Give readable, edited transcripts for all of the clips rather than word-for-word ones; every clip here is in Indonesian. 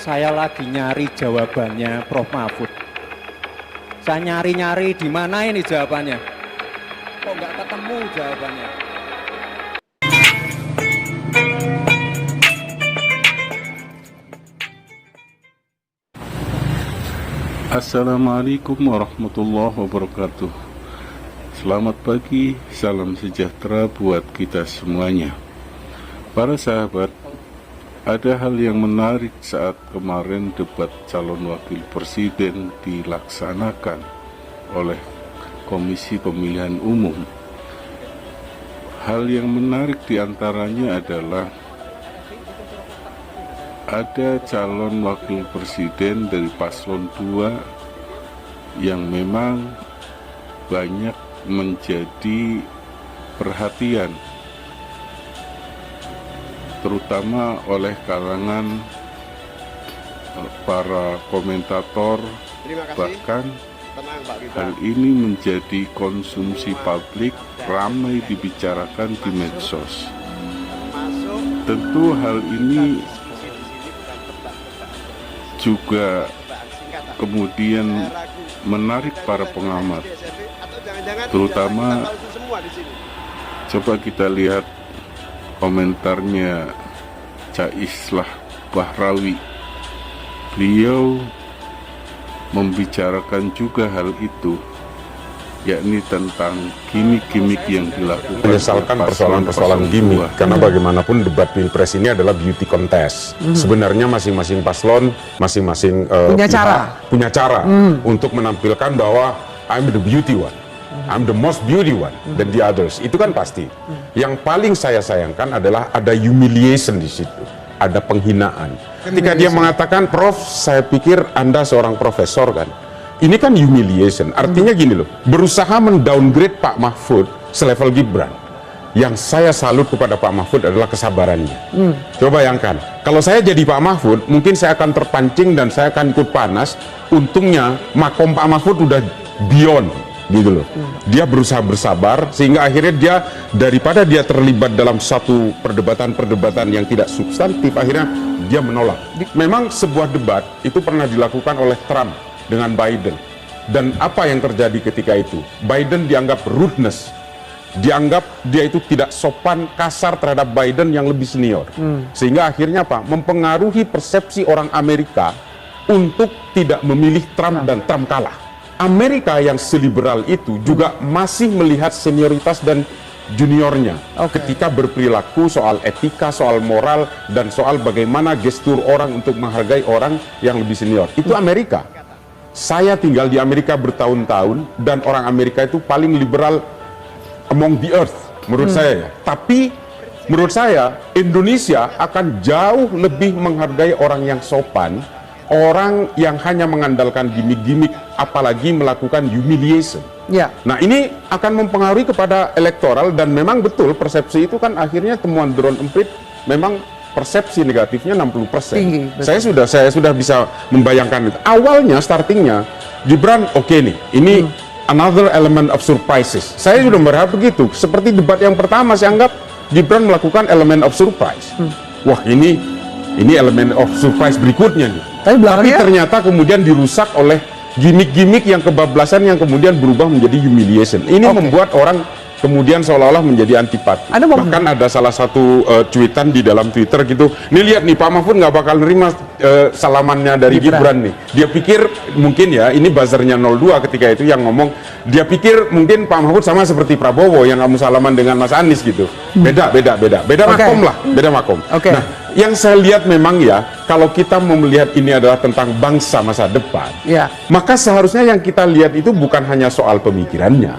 saya lagi nyari jawabannya Prof. Mahfud. Saya nyari-nyari di mana ini jawabannya. Kok nggak ketemu jawabannya? Assalamualaikum warahmatullahi wabarakatuh. Selamat pagi, salam sejahtera buat kita semuanya. Para sahabat, ada hal yang menarik saat kemarin debat calon wakil presiden dilaksanakan oleh Komisi Pemilihan Umum. Hal yang menarik diantaranya adalah ada calon wakil presiden dari paslon 2 yang memang banyak menjadi perhatian, terutama oleh kalangan para komentator. Bahkan hal ini menjadi konsumsi publik, ramai dibicarakan di medsos. Tentu hal ini juga kemudian menarik para pengamat, terutama coba kita lihat komentarnya Cak Islah Bahrawi. Beliau membicarakan juga hal itu, yakni tentang gimmick-gimmick yang dilakukan. Menyesalkan persoalan-persoalan gimmick, karena bagaimanapun debat pilpres ini adalah beauty contest. Sebenarnya masing-masing paslon, masing-masing punya cara untuk menampilkan bahwa I'm the beauty one, I'm the most beauty one than the others. Itu kan pasti. Yang paling saya sayangkan adalah ada humiliation di situ, ada penghinaan. Ketika dia mengatakan, Prof, saya pikir Anda seorang profesor kan. Ini kan humiliation, artinya gini loh, berusaha mendowngrade Pak Mahfud selevel Gibran. Yang saya salut kepada Pak Mahfud adalah kesabarannya. Coba bayangkan, kalau saya jadi Pak Mahfud, mungkin saya akan terpancing dan saya akan ikut panas. Untungnya makom Pak Mahfud udah beyond, gitu loh. Dia berusaha bersabar, sehingga akhirnya dia, daripada dia terlibat dalam satu perdebatan-perdebatan yang tidak substantif, akhirnya dia menolak. Memang sebuah debat itu pernah dilakukan oleh Trump dengan Biden, dan apa yang terjadi ketika itu? Biden dianggap rudeness, dianggap dia itu tidak sopan, kasar terhadap Biden yang lebih senior, sehingga akhirnya apa? Mempengaruhi persepsi orang Amerika untuk tidak memilih Trump dan Trump kalah. Amerika yang seliberal itu juga masih melihat senioritas dan juniornya ketika berperilaku, soal etika, soal moral, dan soal bagaimana gestur orang untuk menghargai orang yang lebih senior. Itu Amerika. Saya tinggal di Amerika bertahun-tahun, dan orang Amerika itu paling liberal among the earth, menurut saya ya. Tapi menurut saya Indonesia akan jauh lebih menghargai orang yang sopan, orang yang hanya mengandalkan gimmick-gimmick, apalagi melakukan humiliation. Nah, ini akan mempengaruhi kepada elektoral, dan memang betul persepsi itu kan akhirnya temuan drone emprit memang persepsi negatifnya 60%. Tinggi, saya sudah bisa membayangkan itu. Awalnya startingnya Gibran oke nih, ini another element of surprises. Saya sudah berharap begitu. Seperti debat yang pertama, saya anggap Gibran melakukan element of surprise. Wah, ini element of surprise berikutnya nih. Tapi ternyata kemudian dirusak oleh gimmick-gimmick yang kebablasan yang kemudian berubah menjadi humiliation. Ini membuat orang kemudian seolah-olah menjadi antipati. Bahkan ada salah satu cuitan di dalam Twitter gitu, nih lihat nih, Pak Mahfud nggak bakal nerima salamannya dari Gibran nih. Dia pikir mungkin ya, ini buzzernya 02 ketika itu yang ngomong, dia pikir mungkin Pak Mahfud sama seperti Prabowo yang kamu salaman dengan Mas Anies gitu. Beda makom lah, beda makom. Nah, yang saya lihat memang ya, kalau kita mau melihat ini adalah tentang bangsa masa depan, maka seharusnya yang kita lihat itu bukan hanya soal pemikirannya,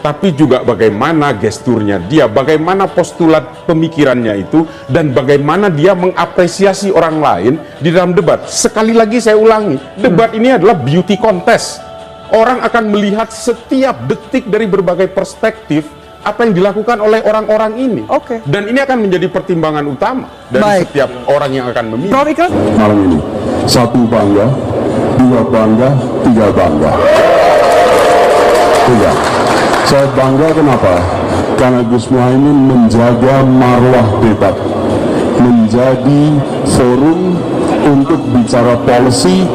tapi juga bagaimana gesturnya dia, bagaimana postulat pemikirannya itu, dan bagaimana dia mengapresiasi orang lain di dalam debat. Sekali lagi saya ulangi, debat ini adalah beauty contest. Orang akan melihat setiap detik dari berbagai perspektif apa yang dilakukan oleh orang-orang ini. Dan ini akan menjadi pertimbangan utama dari setiap orang yang akan memilih. Malam ini, 1 bangga, 2 bangga, 3 bangga. 3. Saya bangga kenapa? Karena Gus Muhaimin menjaga marwah debat, menjadi forum untuk bicara policy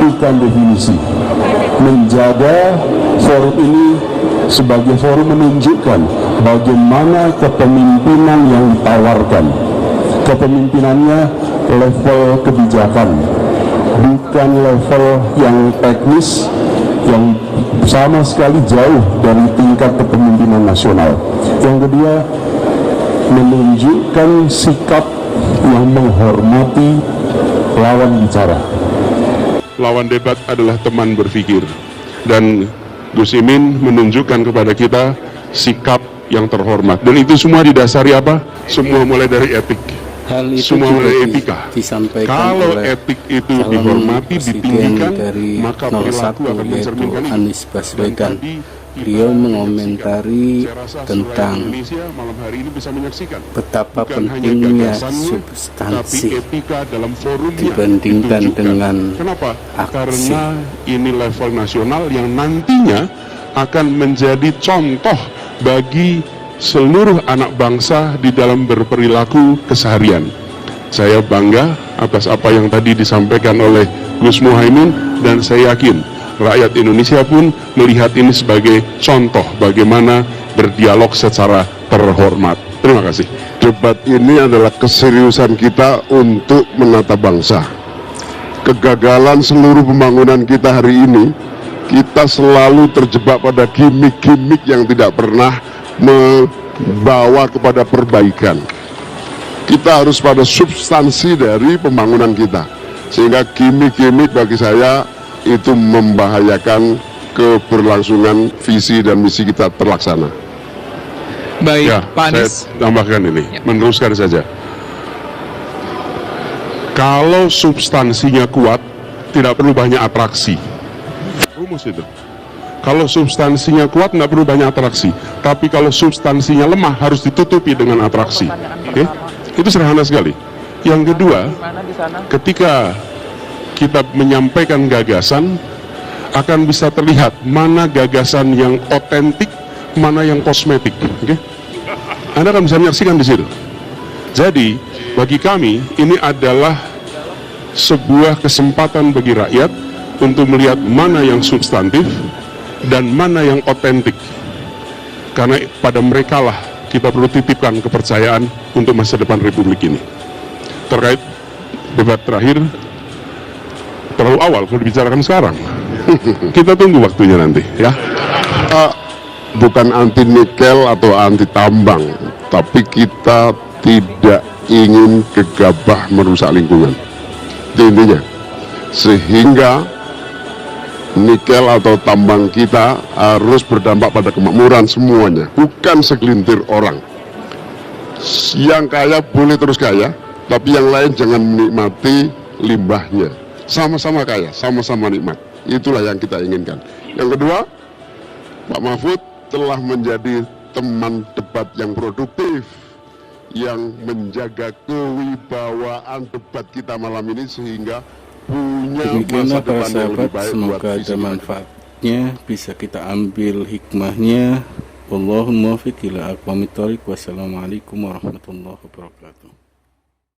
bukan definisi. Menjaga forum ini sebagai forum menunjukkan bagaimana kepemimpinan yang ditawarkan. Kepemimpinannya level kebijakan, bukan level yang teknis yang sama sekali jauh dari tingkat kepemimpinan nasional. Yang kedua, menunjukkan sikap yang menghormati lawan bicara. Lawan debat adalah teman berpikir, dan Gus Imin menunjukkan kepada kita sikap yang terhormat, dan itu semua didasari apa? Semua mulai dari etik. Hal itu Semua juga mulai etika. disampaikan Kalau oleh etik itu calon dihormati, presiden ditinggikan, dari maka 01 perilaku akan yaitu mencerminkan itu. Anies Baswedan. Dan tadi Beliau kita mengomentari Saya rasa seluruh tentang Indonesia malam hari ini bisa menyaksikan betapa bukan hanya pentingnya gagasannya, substansi tapi etika dalam forumnya dibandingkan ditunjukkan. dengan Kenapa? aksi. Karena ini level nasional yang nantinya akan menjadi contoh bagi seluruh anak bangsa di dalam berperilaku keseharian. Saya bangga atas apa yang tadi disampaikan oleh Gus Muhaimin, dan saya yakin rakyat Indonesia pun melihat ini sebagai contoh bagaimana berdialog secara terhormat. Terima kasih. Debat ini adalah keseriusan kita untuk menata bangsa. Kegagalan seluruh pembangunan kita hari ini, kita selalu terjebak pada gimmick-gimmick yang tidak pernah membawa kepada perbaikan. Kita harus pada substansi dari pembangunan kita, sehingga gimmick-gimmick bagi saya itu membahayakan keberlangsungan visi dan misi kita terlaksana. Baik, Ya, Pak saya Anies. tambahkan ini, meneruskan saja. Kalau substansinya kuat, tidak perlu banyak atraksi. Rumus itu. Kalau substansinya kuat, nggak perlu banyak atraksi. Tapi kalau substansinya lemah, harus ditutupi dengan atraksi. Oke? Itu sederhana sekali. Yang kedua, ketika kita menyampaikan gagasan, akan bisa terlihat mana gagasan yang otentik, mana yang kosmetik. Oke? Anda akan bisa menyaksikan di situ. Jadi, bagi kami, ini adalah sebuah kesempatan bagi rakyat untuk melihat mana yang substantif dan mana yang otentik. Karena pada merekalah kita perlu titipkan kepercayaan untuk masa depan Republik ini. Terkait debat terakhir, terlalu awal kalau dibicarakan sekarang. Kita tunggu waktunya nanti, ya. Bukan anti nikel atau anti tambang, tapi kita tidak ingin gegabah merusak lingkungan. Itu intinya. Sehingga nikel atau tambang kita harus berdampak pada kemakmuran semuanya, bukan segelintir orang. Yang kaya boleh terus kaya, tapi yang lain jangan menikmati limbahnya. Sama-sama kaya, sama-sama nikmat. Itulah yang kita inginkan. Yang kedua, Pak Mahfud telah menjadi teman debat yang produktif, yang menjaga kewibawaan debat kita malam ini, sehingga punya Demikianlah masa para depan yang sahabat, lebih baik buat semoga visi ada kita. manfaatnya, bisa kita ambil hikmahnya. Wallahul muwaffiq ila aqwamit thoriq. Wassalamualaikum warahmatullahi wabarakatuh.